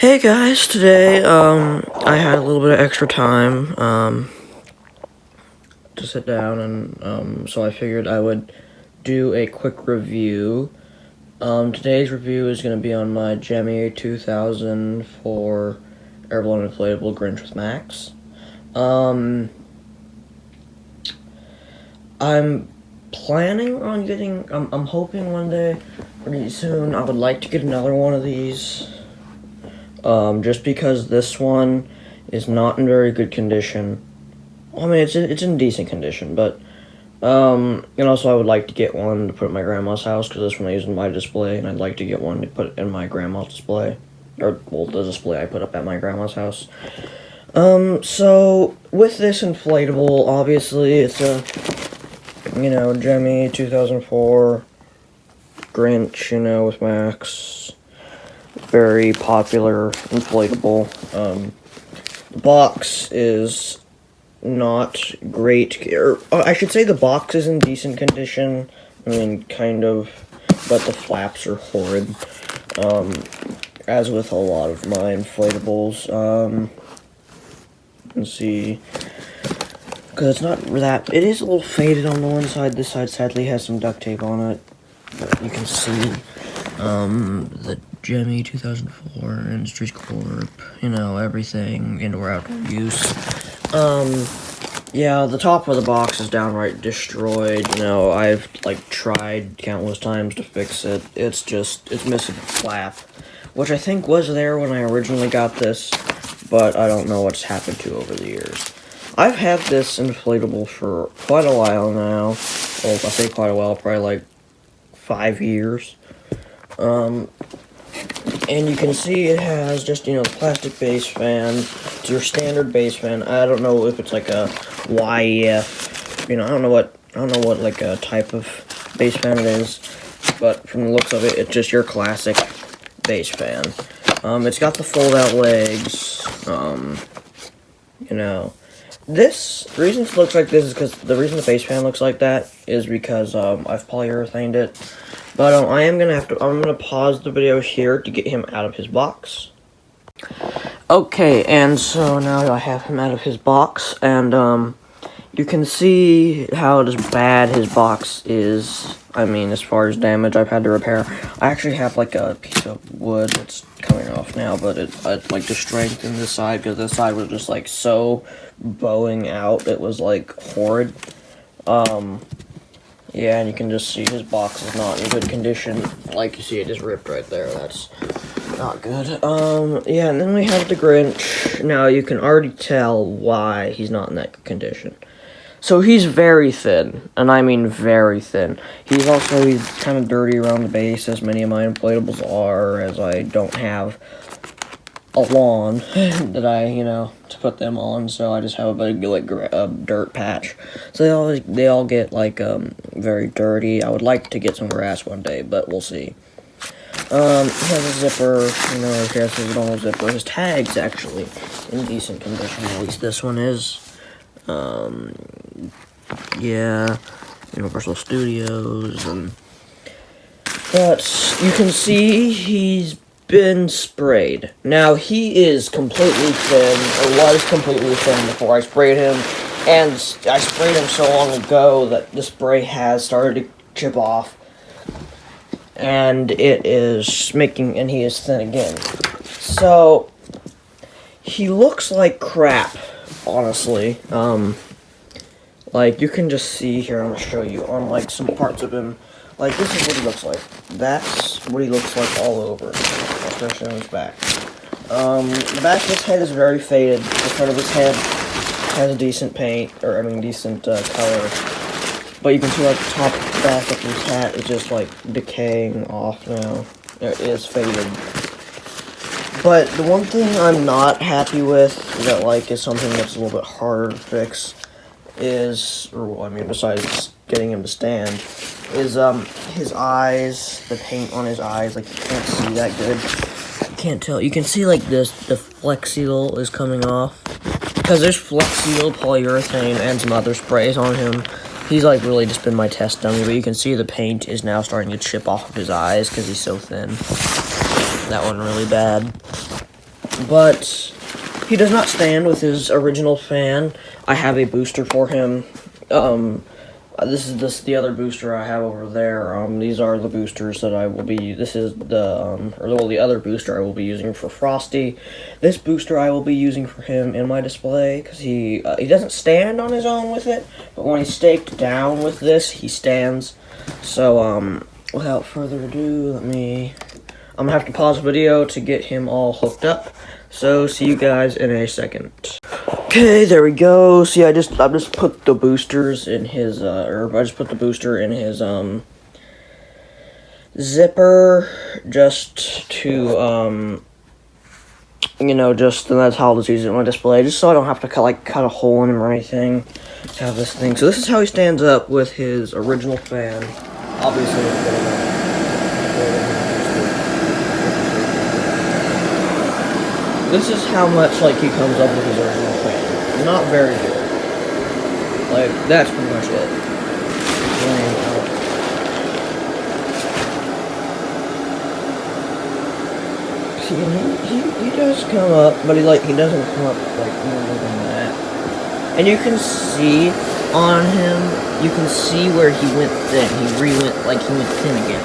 Hey guys, today, I had a little bit of extra time, to sit down and, so I figured I would do a quick review. Today's review is going to be on my Gemmy 2004 airblown inflatable Grinch with Max. I'm planning on getting, I'm hoping one day, pretty soon, I would like to get another one of these. Just because this one is not in very good condition. I mean, it's in decent condition, but, and also I would like to get one to put in my grandma's house, because this one I use in my display, and I'd like to get one to put in my grandma's display, or, well, the display I put up at my grandma's house. So, with this inflatable, obviously, it's a, Gemmy 2004 Grinch, with Max. Very popular inflatable. The box is not great, or I should say the box is in decent condition. I mean, kind of, but the flaps are horrid. As with a lot of my inflatables. Let's see, because it's not that, it is a little faded on the one side. This side sadly has some duct tape on it, but you can see, the Gemmy 2004 Industries Corp, everything, indoor-outdoor use. Yeah, the top of the box is downright destroyed. I've, tried countless times to fix it. It's missing a flap, which I think was there when I originally got this, but I don't know what's happened to over the years. I've had this inflatable for quite a while now. Well, I say quite a while, probably 5 years. And you can see it has just, the plastic base fan. It's your standard base fan. I don't know if it's like a YF, I don't know what type of base fan it is, but from the looks of it, it's just your classic base fan. It's got the fold-out legs, the reason it looks like this is because the reason the base fan looks like that is because, I've polyurethaned it. But, I'm gonna pause the video here to get him out of his box. Okay, and so now I have him out of his box, and, you can see how just bad his box is. I mean, as far as damage I've had to repair. I actually have, a piece of wood that's coming off now, but I'd like to strengthen this side, because this side was just, so bowing out. It was, horrid. Yeah, and you can just see his box is not in good condition. Like, you see it just ripped right there. That's not good. Yeah, and then we have the Grinch. Now, you can already tell why he's not in that good condition. So, he's very thin, and I mean very thin. He's kind of dirty around the base, as many of my inflatables are, as I don't have a lawn that to put them on, so I just have a big, dirt patch. So they all get, very dirty. I would like to get some grass one day, but we'll see. He has a zipper, he has his normal zipper. His tag's actually in decent condition, at least this one is. Yeah, Universal Studios, but you can see he's been sprayed. Now, he is completely thin, or was completely thin before I sprayed him, and I sprayed him so long ago that the spray has started to chip off, and it is and he is thin again. So, he looks like crap, honestly. You can just see here, I'm going to show you, on, some parts of him. This is what he looks like. That's what he looks like all over. Especially on his back. The back of his head is very faded. The front of his head has a decent paint, decent, color. But you can see, the top back of his hat is just, decaying off now. It is faded. But the one thing I'm not happy with, that, is something that's a little bit harder to fix, besides getting him to stand, is, his eyes, the paint on his eyes, you can't see that good. You can't tell. You can see, the Flex Seal is coming off, because there's Flex Seal, polyurethane, and some other sprays on him. He's, really just been my test dummy, but you can see the paint is now starting to chip off of his eyes, because he's so thin. That one really bad. but he does not stand with his original fan. I have a booster for him. This is the other booster I have over there. These are the boosters that I will be. This is the other booster I will be using for Frosty. This booster I will be using for him in my display because he doesn't stand on his own with it, but when he's staked down with this, he stands. So without further ado, I'm gonna have to pause the video to get him all hooked up. So see you guys in a second. Okay, there we go. See, I just put the boosters in his I just put the booster in his zipper just to you know, just and that's how I'll just use it in my display, just so I don't have to cut a hole in him or anything to have this thing. So this is how he stands up with his original fan. Obviously, this is how much he comes up with his original fan. Not very good. That's pretty much it. See, he does come up, but he doesn't come up more than that. And you can see on him, you can see where he went thin. He went thin again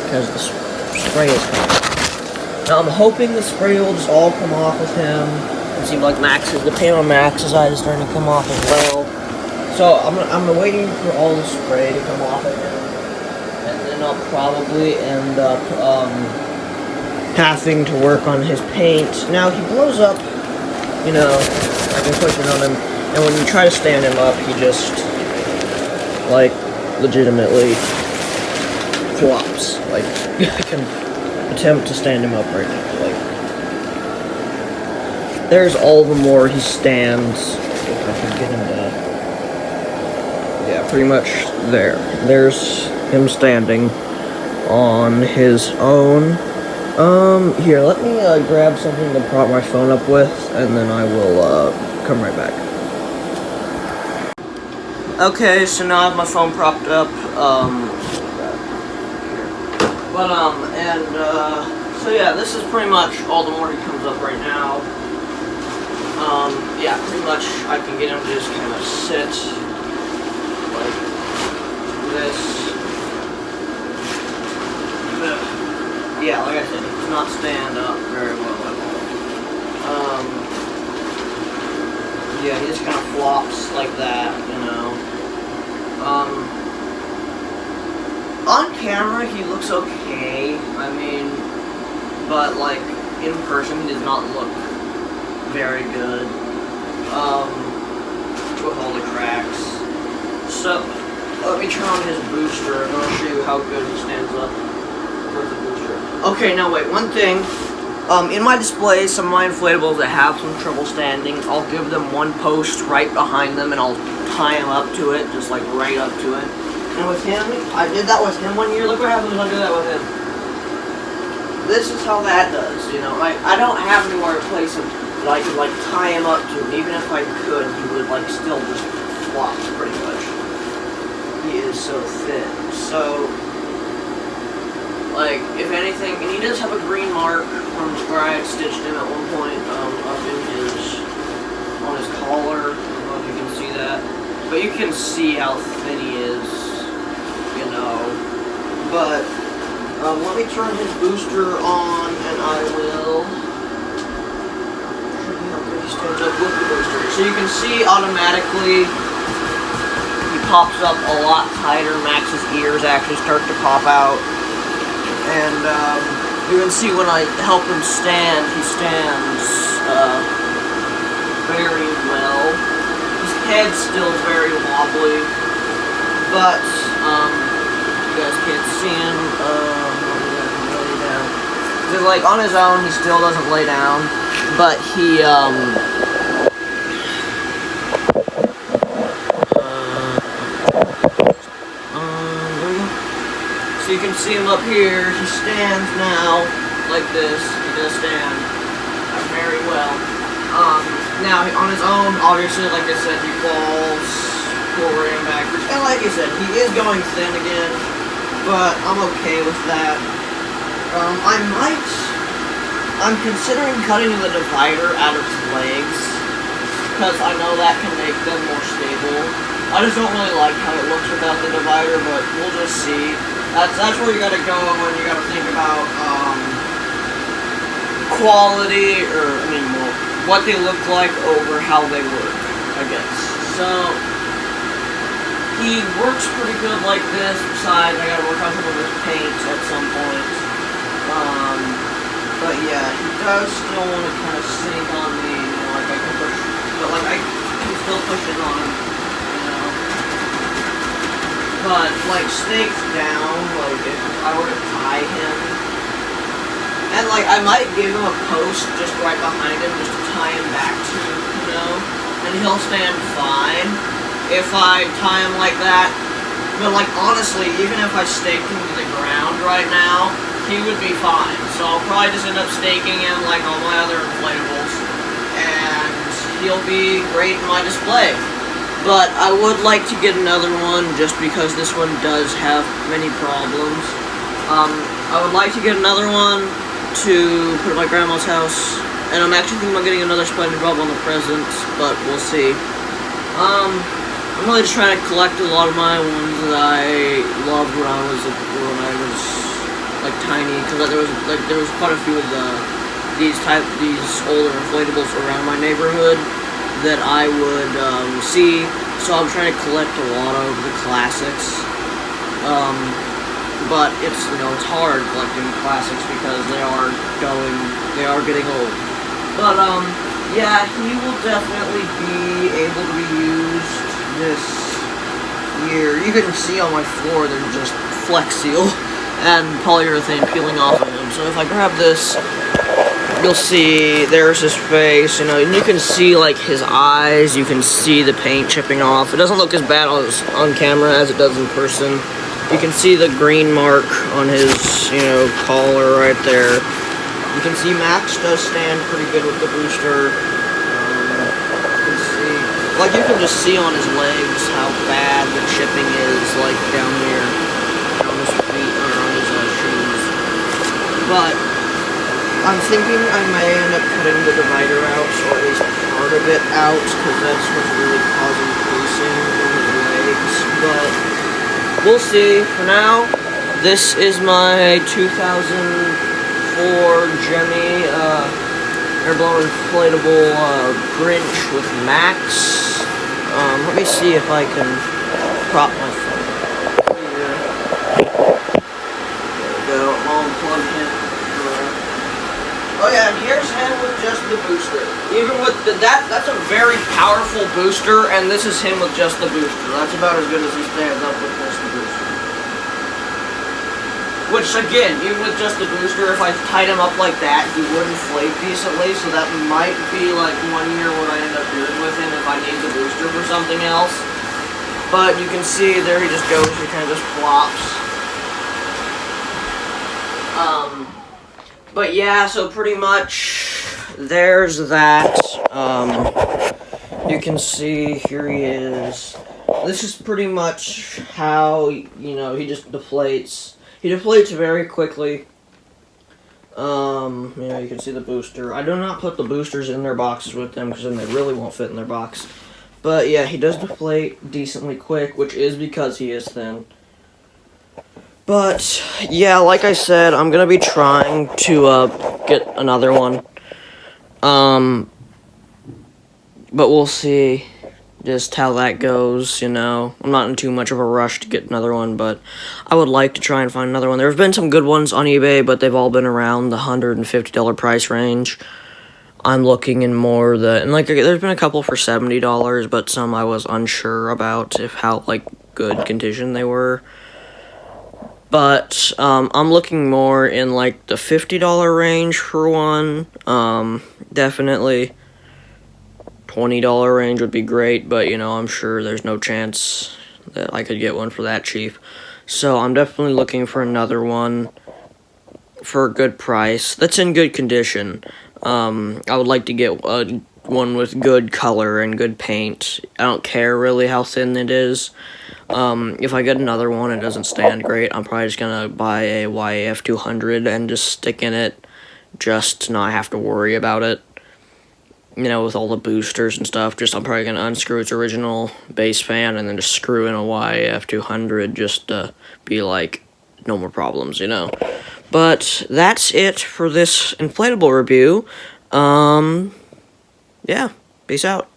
because the spray is coming. Now I'm hoping the spray will just all come off with him. It seems like the paint on Max's eye is starting to come off as well. So I'm waiting for all the spray to come off of him, and then I'll probably end up having to work on his paint. Now he blows up, you know, I can push it on him, and when you try to stand him up, he just legitimately flops. I can attempt to stand him up right now. There's all the more he stands. If I can get him to, yeah, pretty much there. There's him standing on his own. Here, let me grab something to prop my phone up with, and then I will come right back. Okay, so now I have my phone propped up. So yeah, this is pretty much all the more he comes up right now. Yeah, pretty much I can get him to just kind of sit like this. Yeah, like I said, he does not stand up very well at all. Yeah, he just kind of flops like that, you know. On camera, he looks okay, I mean, but, in person, he does not look very good, with all the cracks. So, let me turn on his booster, and I'll show you how good he stands up with the booster. Okay, now wait, one thing, in my display, some of my inflatables that have some trouble standing, I'll give them one post right behind them, and I'll tie him up to it, just right up to it. And with him, I did that with him one year. Look what happens when I do that with him. This is how that does, you know. I don't have anywhere to place him that I could tie him up to. Even if I could, he would still just flop pretty much. He is so thin. So, if anything, and he does have a green mark from where I had stitched him at one point up in on his collar. I don't know if you can see that, but you can see how thin he is. You know, but let me turn his booster on, and I will show you how good he stands up with the booster. So you can see automatically he pops up a lot tighter. Max's ears actually start to pop out, and you can see when I help him stand, he stands very well. His head's still very wobbly, but you guys can't see him. Lay down. Because on his own, he still doesn't lay down, but he there we go. So you can see him up here. He stands now like this. He does stand very well. Now on his own, obviously, like I said, he falls forward and backwards. And like I said, he is going thin again, but I'm okay with that. I might I'm considering cutting the divider out of its legs, because I know that can make them more stable. I just don't really like how it looks without the divider, but we'll just see. That's where you gotta go when you gotta think about, quality, or, I mean, well, what they look like over how they work, I guess. So, he works pretty good like this, besides I gotta work on some of his paint at some point. But yeah, he does still want to kind of sink on me, you know, like I can push, but like I can still push it on him, you know. But like stakes down, like if I were to tie him, and like I might give him a post just right behind him just to tie him back to, you know, and he'll stand fine if I tie him like that. But like honestly, even if I staked him to the ground right now, he would be fine. So I'll probably just end up staking him like all my other inflatables, and he'll be great in my display. But I would like to get another one just because this one does have many problems. I would like to get another one to put at my grandma's house, and I'm actually thinking about getting another Splendid Rub on the presents, but we'll see. I'm really just trying to collect a lot of my ones that I loved when I was like tiny, because there was quite a few of these older inflatables around my neighborhood that I would see. So I'm trying to collect a lot of the classics. But it's, you know, it's hard collecting classics because they are getting old. But yeah, he will definitely be able to be used this year. You can see on my floor there's just Flex Seal and polyurethane peeling off of him. So if I grab this, you'll see there's his face, you know, and you can see like his eyes, you can see the paint chipping off. It doesn't look as bad on camera as it does in person. You can see the green mark on his, you know, collar right there. You can see Max does stand pretty good with the booster. You can just see on his legs how bad the chipping is, like down here on his feet or on his shoes. But I'm thinking I may end up cutting the divider out, or at least part of it out, because that's what's really causing creasing in his legs. But we'll see. For now, this is my 2004 Gemmy airblown inflatable Grinch with Max. Let me see if I can prop my phone here. There we go. I'll unplug him. Oh yeah, and here's him with just the booster. Even with that's a very powerful booster, and this is him with just the booster. That's about as good as he stands up with just the booster. Which, again, even with just the booster, if I tied him up like that, he would inflate decently, so that might be, like, 1 year what I end up doing with him if I need the booster for something else. But you can see there he just goes, he kind of just flops. But yeah, so pretty much, there's that. You can see, here he is. This is pretty much how, you know, he just deflates. He deflates very quickly. You know, you can see the booster. I do not put the boosters in their boxes with them, because then they really won't fit in their box. But yeah, he does deflate decently quick, which is because he is thin. But yeah, like I said, I'm gonna be trying to get another one. But we'll see just how that goes, you know. I'm not in too much of a rush to get another one, but I would like to try and find another one. There have been some good ones on eBay, but they've all been around the $150 price range. I'm looking in more and like there's been a couple for $70, but some I was unsure about how like good condition they were. But I'm looking more in like the $50 range for one. Definitely $20 range would be great, but you know, I'm sure there's no chance that I could get one for that cheap. So I'm definitely looking for another one for a good price that's in good condition. I would like to get one with good color and good paint. I don't care really how thin it is. If I get another one and it doesn't stand great, I'm probably just gonna buy a YAF 200 and just stick in it just to not have to worry about it. You know, with all the boosters and stuff, I'm probably going to unscrew its original base fan and then just screw in a YF200 just to be like, no more problems, you know. But that's it for this inflatable review. Yeah, peace out.